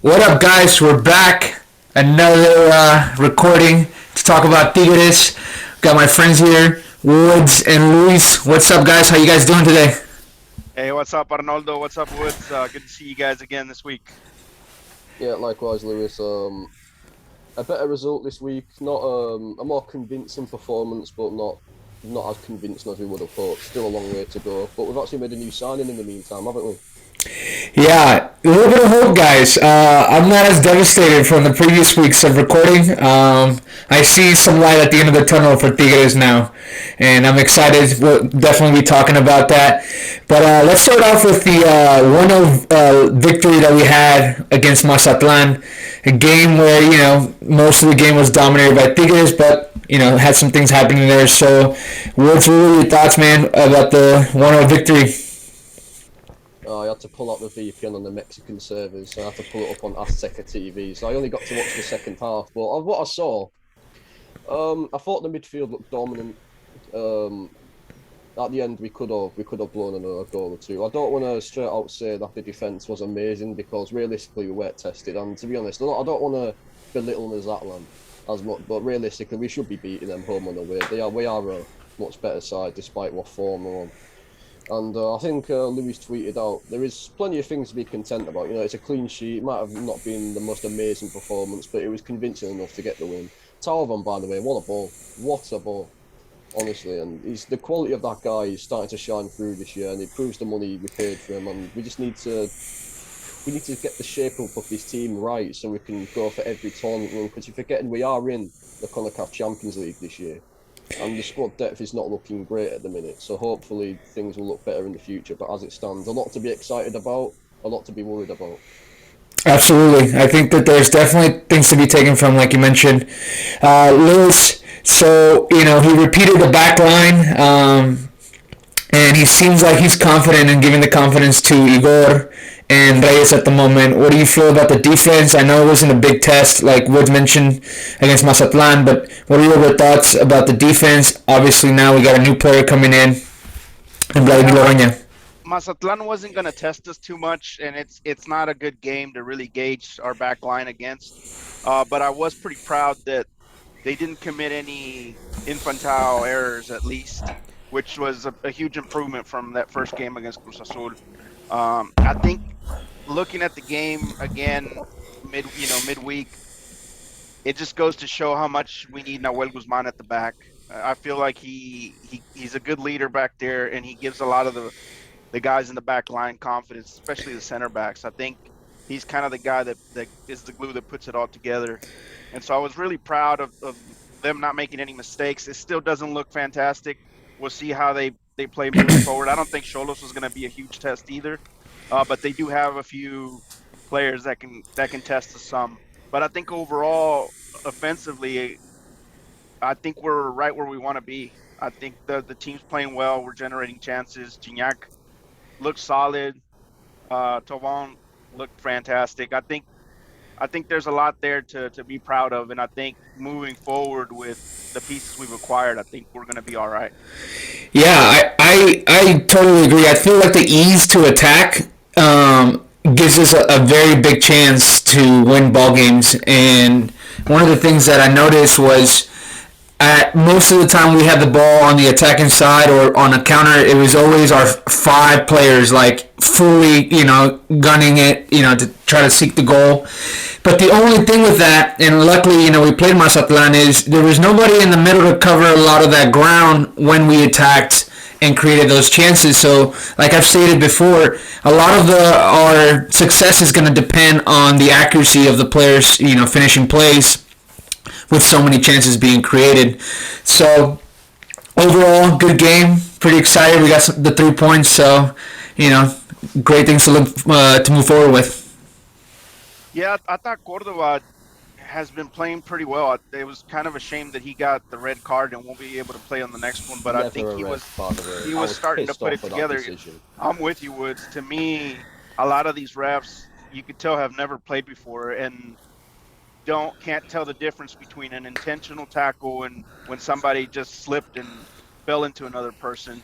What up, guys? We're back. Another recording to talk about Tigres. Got my friends here, Woods and Luis. What's up, guys? How you guys doing today? Hey, what's up, Arnoldo? What's up, Woods? Good to see you guys again this week. Yeah, likewise, Lewis. A better result this week. Not a more convincing performance, but not as convincing as we would have thought. Still a long way to go. But we've actually made a new signing in the meantime, haven't we? Yeah, a little bit of hope, guys. I'm not as devastated from the previous weeks of recording. I see some light at the end of the tunnel for Tigres now, and I'm excited. We'll definitely be talking about that. But let's start off with the 1-0 victory that we had against Mazatlan. A game where, most of the game was dominated by Tigres, but, had some things happening there. So, what's really your thoughts, man, about the 1-0 victory? I had to pull out the VPN on the Mexican servers, so I had to pull it up on Azteca TV. So I only got to watch the second half. But of what I saw, I thought the midfield looked dominant. At the end, we could have blown another goal or two. I don't want to straight out say that the defence was amazing because realistically we weren't tested. And to be honest, I don't want to belittle Mazatlan as much, but realistically we should be beating them home and away. We are a much better side despite what form they're on. And I think Louis tweeted out, there is plenty of things to be content about. It's a clean sheet. It might have not been the most amazing performance, but it was convincing enough to get the win. Talvan, by the way, what a ball. What a ball. Honestly, and the quality of that guy is starting to shine through this year, and it proves the money we paid for him. And we just need to get the shape up of this team right so we can go for every tournament run. Because you're forgetting we are in the CONCACAF Champions League this year. And the squad depth is not looking great at the minute, so hopefully things will look better in the future. But as it stands, a lot to be excited about, a lot to be worried about. Absolutely. I think that there's definitely things to be taken from, like you mentioned. Lewis, so, he repeated the back line, and he seems like he's confident in giving the confidence to Igor and Reyes at the moment. What do you feel about the defense? I know it wasn't a big test, like Wood mentioned, against Mazatlan, but what are your thoughts about the defense? Obviously, now we got a new player coming in, Vladimir Yeah, Lorona. Mazatlan wasn't going to test us too much, and it's not a good game to really gauge our back line against. But I was pretty proud that they didn't commit any infantile errors, at least, which was a huge improvement from that first game against Cruz Azul. I think looking at the game again midweek, it just goes to show how much we need Nahuel Guzman at the back. I feel like he's a good leader back there, and he gives a lot of the guys in the back line confidence, especially the center backs. I think he's kind of the guy that is the glue that puts it all together. And so I was really proud of them not making any mistakes. It still doesn't look fantastic. We'll see how they play moving forward. I don't think Xolos was going to be a huge test either, but they do have a few players that can test us some. But I think overall, offensively, I think we're right where we want to be. I think the team's playing well. We're generating chances. Gignac looks solid. Tovan looked fantastic. I think there's a lot there to be proud of, and I think moving forward with the pieces we've acquired, I think we're going to be all right. Yeah, I totally agree. I feel like the ease to attack gives us a very big chance to win ball games. And one of the things that I noticed was at most of the time we had the ball on the attacking side or on a counter, it was always our five players like fully, gunning it, to try to seek the goal. But the only thing with that, and luckily, we played Mazatlan, is there was nobody in the middle to cover a lot of that ground when we attacked and created those chances. So, like I've stated before, a lot of our success is going to depend on the accuracy of the players, finishing plays with so many chances being created. So overall, good game. Pretty excited. We got the 3 points. So great things to look to move forward with. Yeah, I thought Cordova has been playing pretty well. It was kind of a shame that he got the red card and won't be able to play on the next one, but I think Never a red, by the way. he I was was starting to pissed put off it for that together. decision. I'm with you, Woods. To me, a lot of these refs you could tell have never played before and can't tell the difference between an intentional tackle and when somebody just slipped and fell into another person.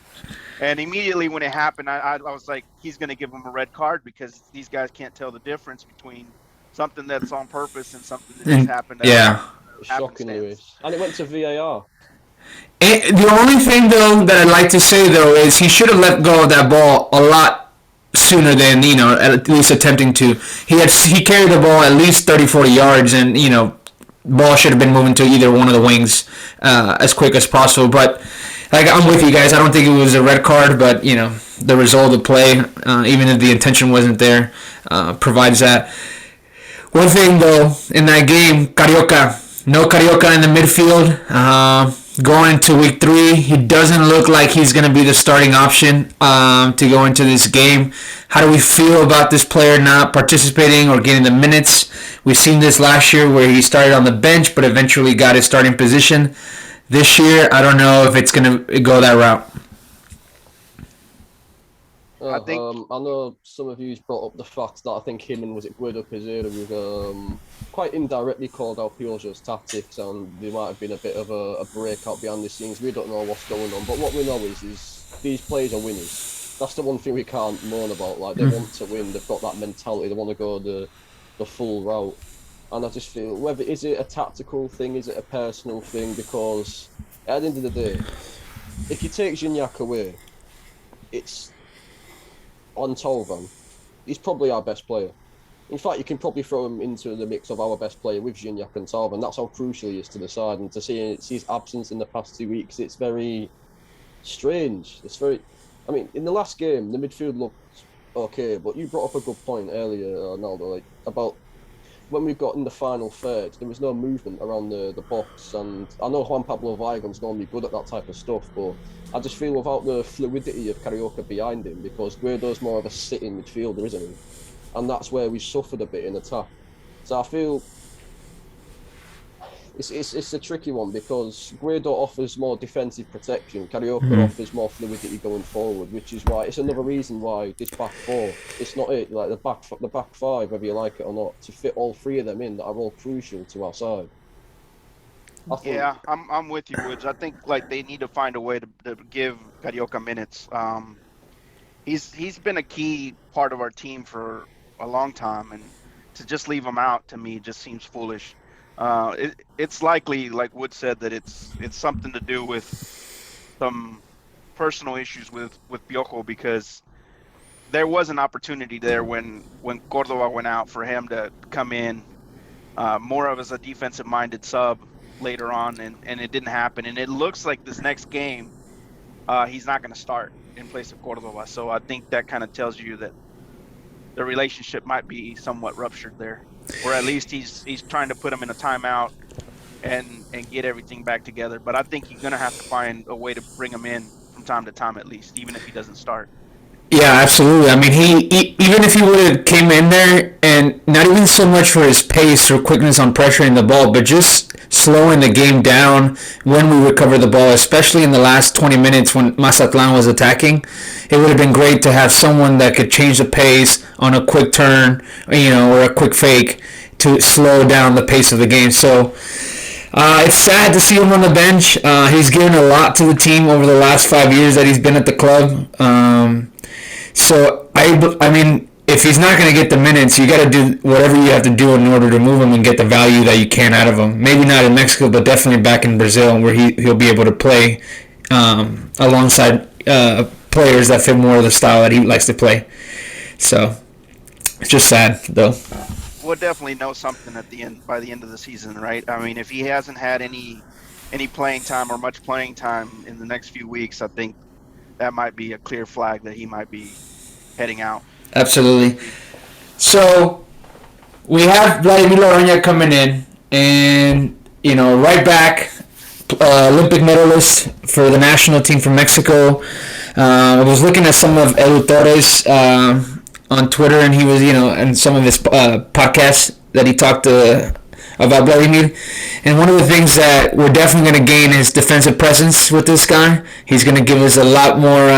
And immediately when it happened, I was like, he's going to give him a red card because these guys can't tell the difference between something that's on purpose and something that just And, happened. yeah. Shocking, Luis. Happenstance. And it went to VAR. The only thing though that I'd like to say though is he should have let go of that ball a lot sooner than at least attempting to. He carried the ball at least 30-40 yards, and ball should have been moving to either one of the wings as quick as possible. But like, I'm with you guys. I don't think it was a red card, but the result of the play, even if the intention wasn't there, provides that. One thing though, in that game, no Carioca in the midfield. Going into week 3, he doesn't look like he's going to be the starting option to go into this game. How do we feel about this player not participating or getting the minutes? We've seen this last year where he started on the bench but eventually got his starting position. This year, I don't know if it's going to go that route. I think I know some of you brought up the fact that I think him and Guido Caicedo was quite indirectly called out Piojo's tactics, and there might have been a bit of a breakout behind the scenes. We don't know what's going on, but what we know is these players are winners. That's the one thing we can't moan about. Like, they want to win, they've got that mentality, they want to go the full route. And I just feel, whether is it a tactical thing, is it a personal thing? Because at the end of the day, if you take Gignac away, it's on Tolvan, he's probably our best player. In fact, you can probably throw him into the mix of our best player with Gignac and Tolvan. That's how crucial he is to the side. And to see his absence in the past 2 weeks, it's very strange. I mean, in the last game, the midfield looked okay, but you brought up a good point earlier, Arnaldo, about when we got in the final third, there was no movement around the box. And I know Juan Pablo Weigon's normally good at that type of stuff, but I just feel without the fluidity of Carioca behind him, because Guido's more of a sitting midfielder, isn't he? And that's where we suffered a bit in attack. So I feel it's a tricky one, because Guido offers more defensive protection, Carioca offers more fluidity going forward, which is why it's another reason why this back 4, it's not it, like the back 5, whether you like it or not, to fit all 3 of them in, that are all crucial to our side. Yeah, I'm with you, Woods. I think like they need to find a way to give Carioca minutes. He's been a key part of our team for a long time, and to just leave him out, to me, just seems foolish. It's likely, like Wood said, that it's something to do with some personal issues with Piojo, because there was an opportunity there when Cordova went out for him to come in more of as a defensive-minded sub later on, and it didn't happen. And it looks like this next game he's not going to start in place of Cordova. So I think that kind of tells you that the relationship might be somewhat ruptured there, or at least he's trying to put him in a timeout and get everything back together. But I think you're going to have to find a way to bring him in from time to time, at least, even if he doesn't start. Yeah, absolutely. I mean, he even if he would have came in there, and not even so much for his pace or quickness on pressuring the ball, but just slowing the game down when we recover the ball, especially in the last 20 minutes when Mazatlan was attacking. It would have been great to have someone that could change the pace on a quick turn, or a quick fake to slow down the pace of the game. So it's sad to see him on the bench. He's given a lot to the team over the last 5 years that he's been at the club. So I mean, if he's not going to get the minutes, you got to do whatever you have to do in order to move him and get the value that you can out of him. Maybe not in Mexico, but definitely back in Brazil, where he'll be able to play alongside players that fit more of the style that he likes to play. So it's just sad, though. We'll definitely know something by the end of the season, right? I mean, if he hasn't had any playing time or much playing time in the next few weeks, I think that might be a clear flag that he might be heading out. Absolutely. So we have Vladimir Lorona coming in, and right back, Olympic medalist for the national team from Mexico. I was looking at some of Edu Torres on Twitter, and he was, and some of his podcasts that he talked about Vladimir. And one of the things that we're definitely going to gain is defensive presence with this guy. He's going to give us a lot more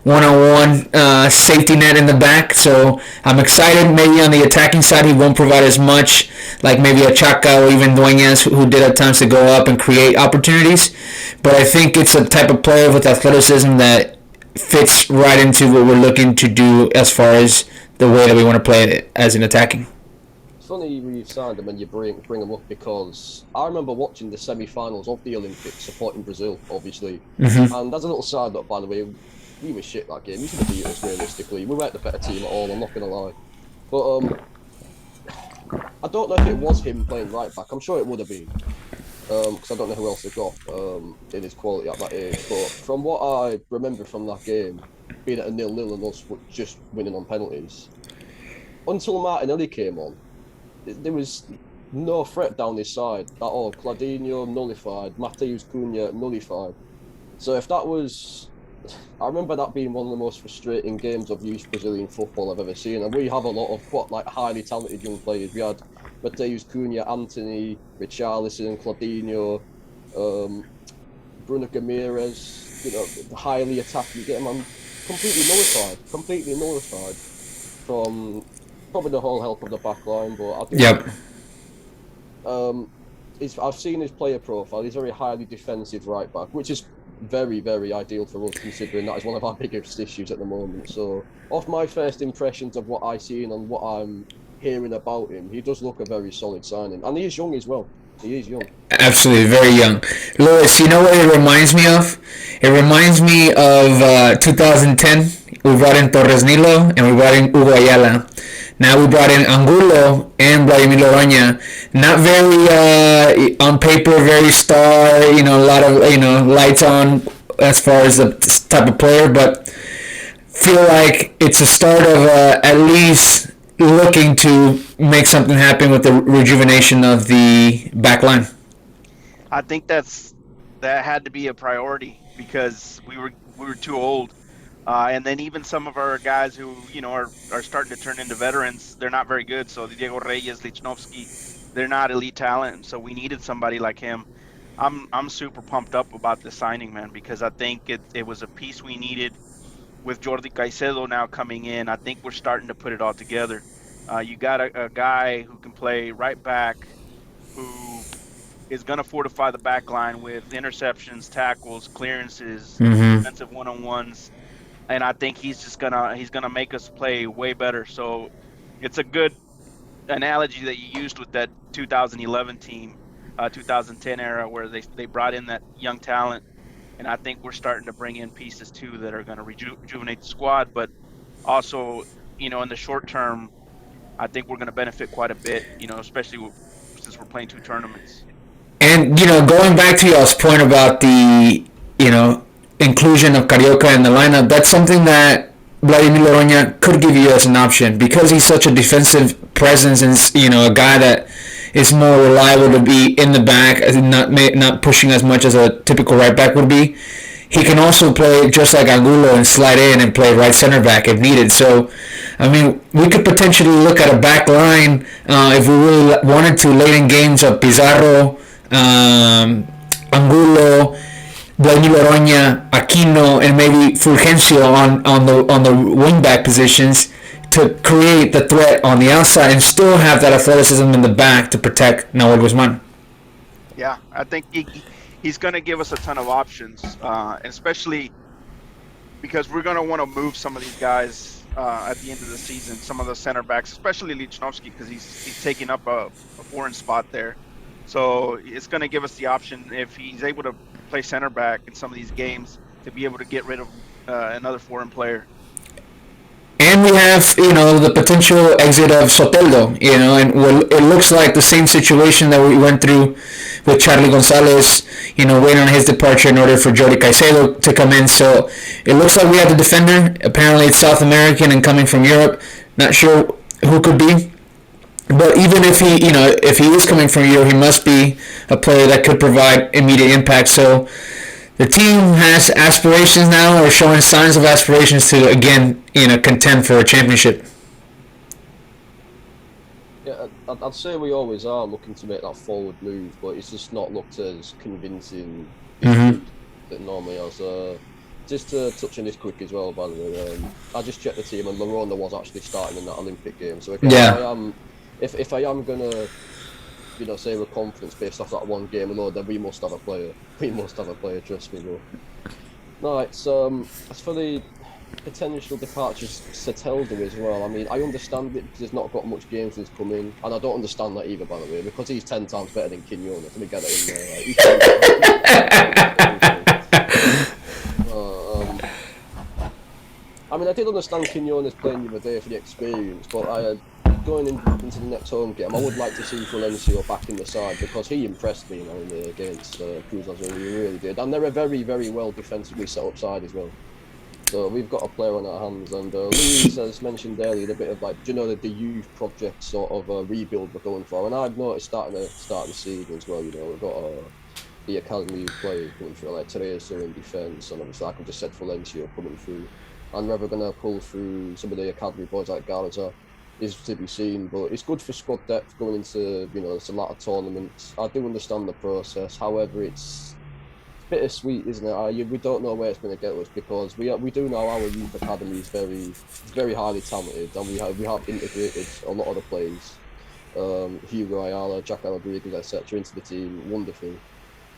one-on-one safety net in the back. So I'm excited. Maybe on the attacking side, he won't provide as much, like maybe a Chaka or even Dueñas, who did at times to go up and create opportunities. But I think it's a type of player with athleticism that fits right into what we're looking to do as far as the way that we want to play it as an attacking. funny when you've signed them and you bring them up because I remember watching the semi-finals of the Olympics supporting Brazil, obviously. Mm-hmm. And as a little side note, by the way, we were shit that game. We should have beat us realistically. We weren't the better team at all. I'm not gonna lie, but I don't know if it was him playing right back. I'm sure it would have been. Because I don't know who else they got in his quality at that age. But from what I remember from that game, being at a 0-0 and us just winning on penalties, until Martinelli came on, there was no threat down his side at all. Claudinho nullified, Mateus Cunha nullified. So if that was... I remember that being one of the most frustrating games of youth Brazilian football I've ever seen. And we have a lot of highly talented young players. We had Mateus Cunha, Anthony, Richarlison, Claudinho, Bruno Ramirez, highly attacking. You get them on completely nullified from probably the whole help of the back line. But I think, I've seen his player profile. He's a very highly defensive right back, which is very, very ideal for us, considering that is one of our biggest issues at the moment. So, off my first impressions of what I've seen and what I'm hearing about him, he does look a very solid signing, and he is young as well. He is young. Absolutely, very young. Lewis, you know what it reminds me of? It reminds me of 2010. We brought in Torres Nilo and we brought in Hugo Ayala. Now we brought in Angulo and Vladimir Lorona. Not very, on paper, very star, a lot of, lights on as far as the type of player, but feel like it's a start of at least looking to make something happen with the rejuvenation of the back line. I think that had to be a priority because we were too old. And then even some of our guys who, are starting to turn into veterans, they're not very good. So Diego Reyes, Lichnowsky, they're not elite talent. So we needed somebody like him. I'm super pumped up about this signing, man, because I think it was a piece we needed. With Jordy Caicedo now coming in, I think we're starting to put it all together. You got a guy who can play right back, who is going to fortify the back line with interceptions, tackles, clearances, defensive one-on-ones. And I think he's gonna make us play way better. So it's a good analogy that you used with that 2011 team, 2010 era, where they brought in that young talent, and I think we're starting to bring in pieces too that are going to rejuvenate the squad. But also, in the short term, I think we're going to benefit quite a bit. Especially since we're playing 2 tournaments. And going back to y'all's point about the inclusion of Carioca in the lineup, that's something that Vladimir Lorona could give you as an option because he's such a defensive presence and a guy that is more reliable to be in the back, not pushing as much as a typical right back would be. He can also play just like Angulo and slide in and play right center back if needed. So, we could potentially look at a back line if we really wanted to late in games of Pizarro, Angulo, Vladimir Lorona, Aquino, and maybe Fulgencio on the wing back positions to create the threat on the outside and still have that athleticism in the back to protect Nahuel Guzman. Yeah, I think he's going to give us a ton of options, especially because we're going to want to move some of these guys at the end of the season, some of the center backs, especially Lichnowsky, because he's taking up a foreign spot there. So it's going to give us the option, if he's able to play center back in some of these games, to be able to get rid of another foreign player. And we have, the potential exit of Soteldo, and it looks like the same situation that we went through with Charlie Gonzalez, waiting on his departure in order for Jordy Caicedo to come in. So it looks like we have the defender. Apparently it's South American and coming from Europe. Not sure who could be. But even if he is coming from Europe, he must be a player that could provide immediate impact. So the team has aspirations now, or showing signs of aspirations to again, contend for a championship. Yeah, I'd say we always are looking to make that forward move, but it's just not looked as convincing that it normally has. Just to touch on this quick as well, by the way, I just checked the team and Lorona was actually starting in that Olympic game. So again, if I am gonna, say with confidence based off that one game alone, then we must have a player. We must have a player, trust me, bro. Right, so as for the potential departures Sateldo as well. I mean, I understand it because he's not got much games since come in, and I don't understand that either, by the way, because he's 10 times better than Quinones. Let me get it in there. I mean, I did understand Quinones playing the other day for the experience, but going into the next home game, I would like to see Valencia back in the side because he impressed me, against Cruz Azul. He really did, and they're a very, very well defensively set up side as well. So we've got a player on our hands, and Louise has mentioned earlier a bit of the youth project sort of rebuild we're going for, and I've noticed starting the season as well. We've got the academy players coming through, like Teresa in defence, and obviously like I just said, Valencia coming through, and whether we're going to pull through some of the academy boys like Garza is to be seen, but it's good for squad depth going into it's a lot of tournaments. I do understand the process, however, it's bittersweet, isn't it? We don't know where it's going to get us because we do know our youth academy is very highly talented, and we have integrated a lot of the players, Hugo Ayala, Jack Rodriguez, etc., into the team wonderfully.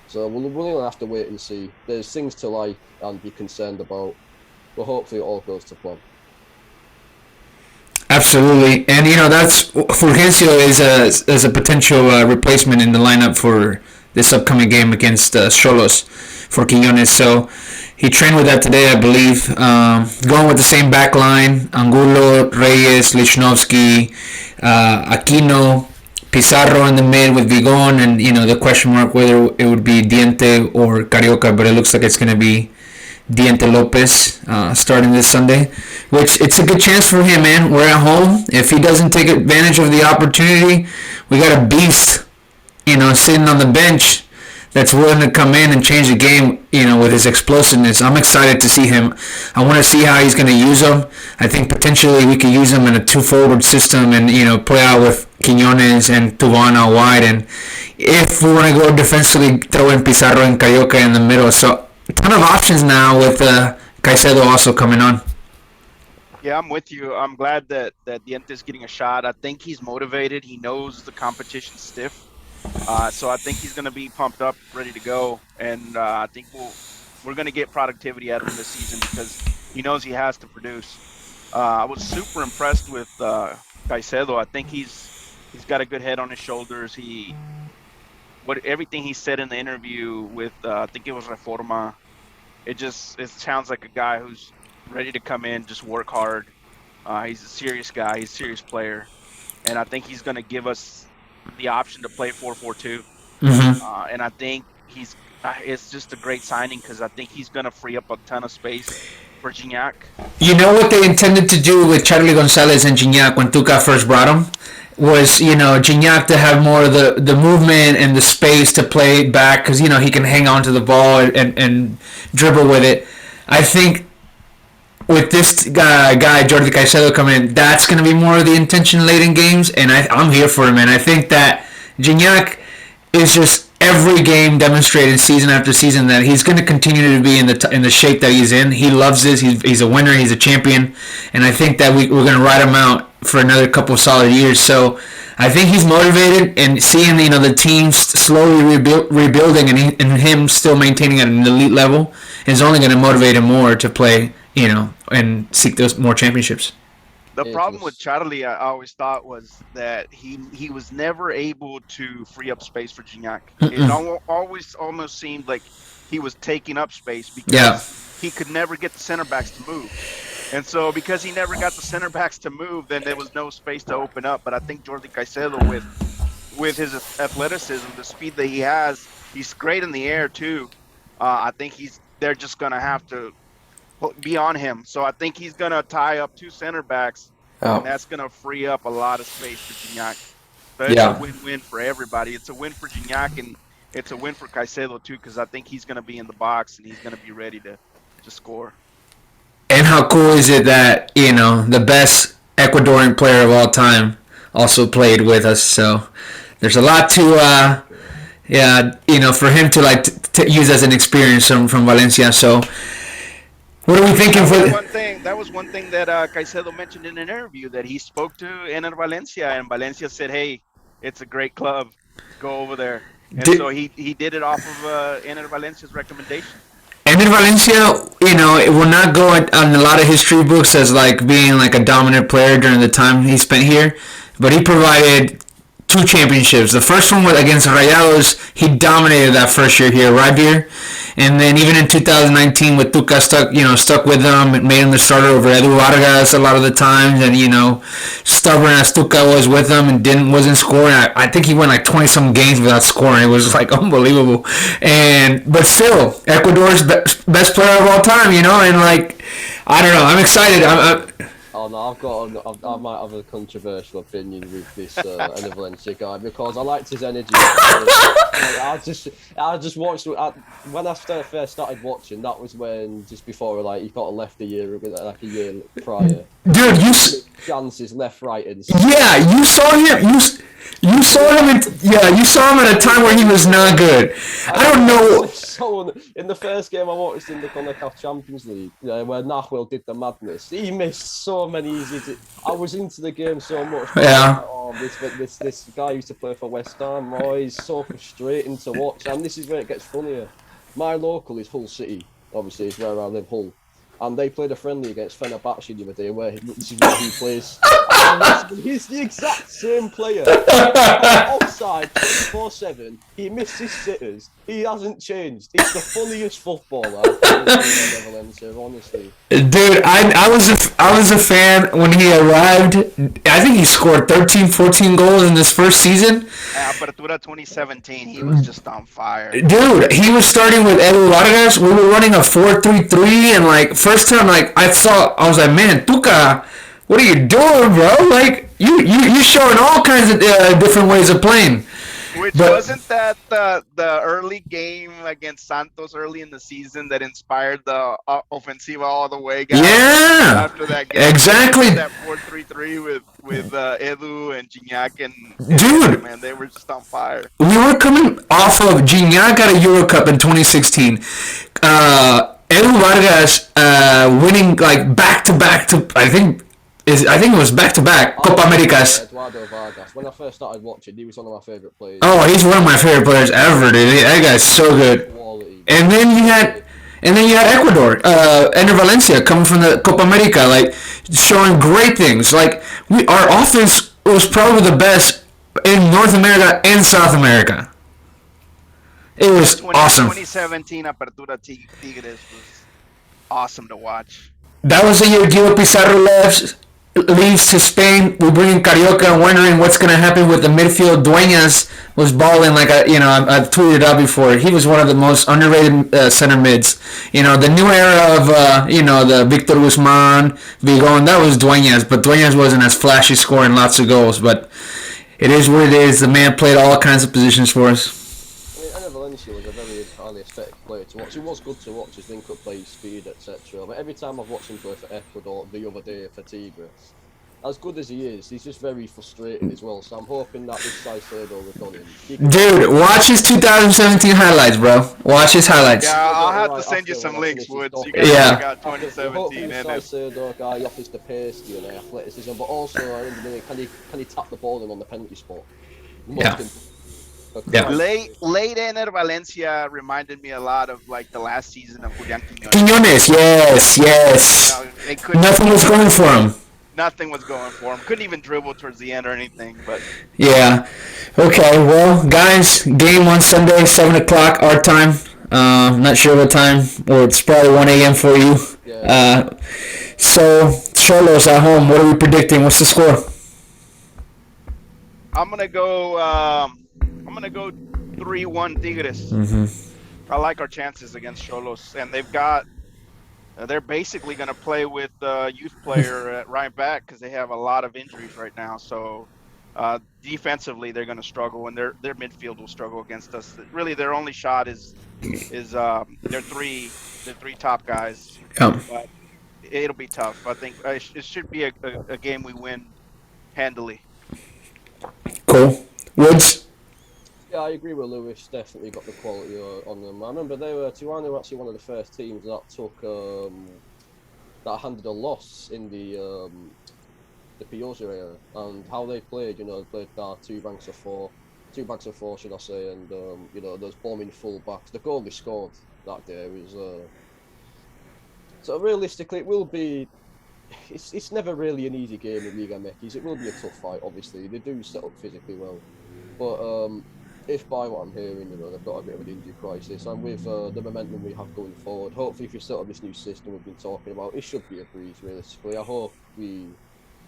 So we'll really have to wait and see. There's things to like and be concerned about, but hopefully it all goes to plan. Absolutely, and that's Fulgencio is a potential replacement in the lineup for this upcoming game against Xolos for Quiñones. So he trained with that today, I believe. Going with the same back line: Angulo, Reyes, Lichnowsky, Aquino, Pizarro in the mid with Vigon, and the question mark whether it would be Diente or Carioca, but it looks like it's going to be Diente Lopez starting this Sunday, which it's a good chance for him, man. We're at home. If he doesn't take advantage of the opportunity, we got a beast, sitting on the bench that's willing to come in and change the game, with his explosiveness. I'm excited to see him. I want to see how he's going to use him. I think potentially we could use him in a 2-forward system and, play out with Quiñones and Tubana wide. And if we want to go defensively, throw in Pizarro and Carioca in the middle. So a ton of options now with Caicedo also coming on. Yeah, I'm with you. I'm glad that Diente's getting a shot. I think he's motivated. He knows the competition's stiff. So I think he's going to be pumped up, ready to go. And I think we're going to get productivity out of him this season because he knows he has to produce. I was super impressed with Caicedo. I think he's got a good head on his shoulders. Everything he said in the interview with I think it was Reforma, it sounds like a guy who's ready to come in, just work hard. He's a serious guy. He's a serious player, and I think he's going to give us the option to play 4-4-2. And I think it's just a great signing because I think he's going to free up a ton of space for Gignac. You know what they intended to do with Charlie Gonzalez and Gignac when Tuca first brought him? Was, Gignac to have more of the movement and the space to play back because, he can hang on to the ball and dribble with it. I think with this guy Jordy Caicedo coming in, that's going to be more of the intention late in games, and I'm here for him, and I think that Gignac is just every game demonstrated season after season that he's going to continue to be in the shape that he's in. He loves this. He's a winner. He's a champion, and I think that we're going to ride him out for another couple of solid years. So I think he's motivated, and seeing the team slowly rebuilding and him still maintaining at an elite level is only going to motivate him more to play, and seek those more championships. The problem with Charlie, I always thought, was that he was never able to free up space for Gignac. It always almost seemed like he was taking up space because he could never get the center backs to move. And so because he never got the center backs to move, then there was no space to open up. But I think Jordy Caicedo, with his athleticism, the speed that he has, he's great in the air too. I think they're just going to have to be on him. So I think he's going to tie up 2 center backs, and that's going to free up a lot of space for Gignac. So it's a win-win for everybody. It's a win for Gignac, and it's a win for Caicedo too, because I think he's going to be in the box and he's going to be ready to score. And how cool is it that, the best Ecuadorian player of all time also played with us. So there's a lot to, for him to use as an experience from Valencia. So what are we thinking That was one thing that Caicedo mentioned in an interview, that he spoke to Ener Valencia, and Valencia said, hey, it's a great club. Go over there. And so he did it off of Ener Valencia's recommendation. Ener Valencia, it will not go on a lot of history books as like being like a dominant player during the time he spent here, but he provided two championships. The first one was against Rayados. He dominated that first year here, right here. And then even in 2019 with Tuca stuck with them, it made him the starter over Edu Vargas a lot of the times. And stubborn as Tuca was with them and wasn't scoring. I think he went like 20 some games without scoring. It was like unbelievable. But still, Ecuador's best player of all time. And like I don't know. I'm excited. Oh no, I might have a controversial opinion with this Enner Valencia guy because I liked his energy. I just watched when I first started watching. That was when just before he got left a year prior. Dude, chances left, right, and yeah, you saw him. You saw him. You saw him at a time where he was not good. I don't know. So in the first game I watched in the CONCACAF Champions League, where Nahuel did the madness, he missed so many easy. I was into the game so much. Yeah. Oh, this guy used to play for West Ham. Oh, he's so frustrating to watch, and this is where it gets funnier. My local is Hull City. Obviously, is where I live, Hull. And they played a friendly against Fenerbahce the other day, this is where he plays. He's the exact same player. Offside 24/7. He misses sitters. He hasn't changed. He's the funniest footballer I've ever Valencia, honestly. Dude, I was a fan when he arrived. I think he scored 13, 14 goals in this first season. Apertura 2017, he was just on fire. Dude, he was starting with Edu Vargas. We were running a 4-3-3, and like first time, like I was like, man, Tuca, what are you doing, bro? Like you showing all kinds of different ways of playing. Wasn't that the early game against Santos early in the season that inspired the Ofensiva all the way, guys? Yeah. After that game, exactly. That 4-3-3 with Edu and Gignac and dude, man, they were just on fire. We were coming off of Gignac got a Euro Cup in 2016. Edu Vargas winning like back to back I think it was back to back Copa Americas. Eduardo Vargas. When I first started watching, he was one of my favorite players. Oh, he's one of my favorite players ever, dude. That guy's so good. Quality. And then you had Ecuador, Enner Valencia coming from the Copa America, like showing great things. Like our offense was probably the best in North America and South America. It was awesome. 2017 Apertura Tigres was awesome to watch. That was the year Guido Pizarro leaves to Spain. We bring in Carioca, wondering what's going to happen with the midfield. Dueñas was balling like I've tweeted out before. He was one of the most underrated center mids. The new era of the Victor Guzman, Vigon, that was Dueñas, but Dueñas wasn't as flashy, scoring lots of goals. But it is what it is. The man played all kinds of positions for us. Enner Valencia was a very highly aesthetic player to watch. He was good to watch, his link-up play, speed, etc. But every time I've watched him play for Ecuador, the other day for Tigres, as good as he is, he's just very frustrating as well. So I'm hoping that this Caicedo will come in. Dude, watch his 2017 highlights, bro. Watch his highlights. Yeah, I'll have to send you some links, Woods. You guys got 2017 in it. Caicedo guy, he offers the pace and athleticism, but also can he tap the ball in on the penalty spot? Yeah. Yeah. Late Enner Valencia reminded me a lot of like the last season of Julian Quiñones. Quiñones, yes. Nothing was going for him. Nothing was going for him. Couldn't even dribble towards the end or anything. But yeah. Okay. Well, guys, game on Sunday, 7:00 our time. Not sure what time. Or it's probably 1 a.m. for you. Yeah. So Xolos at home. What are we predicting? What's the score? I'm gonna go 3-1 Tigres. I like our chances against Xolos, and they're basically going to play with youth player at right back because they have a lot of injuries right now. So defensively, they're going to struggle, and their midfield will struggle against us. Really, their only shot is their three top guys. But it'll be tough. I think it should be a game we win handily. Cool. Woods? Yeah, I agree with Lewis. Definitely got the quality on them. I remember Tijuana were actually one of the first teams that took that handed a loss in the Pioza era, and how they played. They played two banks of four, should I say, and those bombing full backs. The goal they scored that day was So realistically, it will be. It's never really an easy game in Liga MX. It will be a tough fight. Obviously, they do set up physically well, but if by what I'm hearing, they've got a bit of an injury crisis, and with the momentum we have going forward, hopefully, if we set up this new system we've been talking about, it should be a breeze. Realistically, I hope we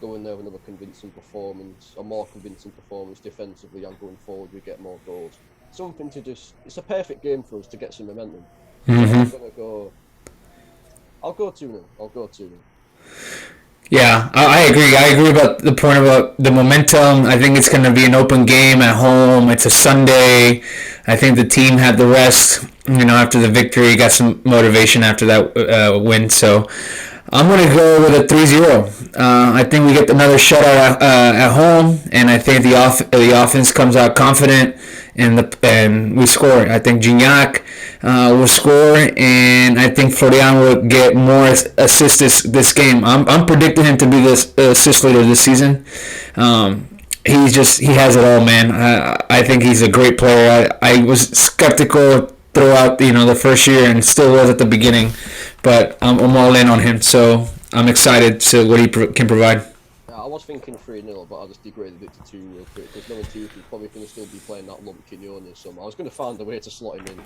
go in there with another convincing performance, a more convincing performance defensively, and going forward we get more goals. Something to it's a perfect game for us to get some momentum. So I'll go 2-0. I'll go 2-0. Yeah, I agree. I agree about the point about the momentum. I think it's going to be an open game at home. It's a Sunday. I think the team had the rest, after the victory, got some motivation after that win. So I'm going to go with a 3-0. I think we get another shutout at home, and I think the offense comes out confident, and we score. I think Gignac will score, and I think Florian will get more assists this game. I'm predicting him to be the assist leader this season. He has it all, man. I think he's a great player. I was skeptical throughout the first year, and still was at the beginning, but I'm all in on him. So I'm excited to what he can provide. I was thinking 3-0, but I just degraded it to 2 real quick because knowing Tuchel's probably going to still be playing that lump Quinones or something. I was going to find a way to slot him in.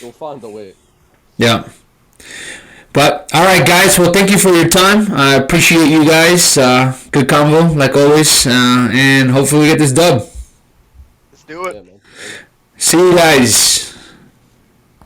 We'll find a way. Yeah. But, all right, guys. Well, thank you for your time. I appreciate you guys. Good convo, like always. And hopefully we get this dub. Let's do it. Yeah, man. See you guys.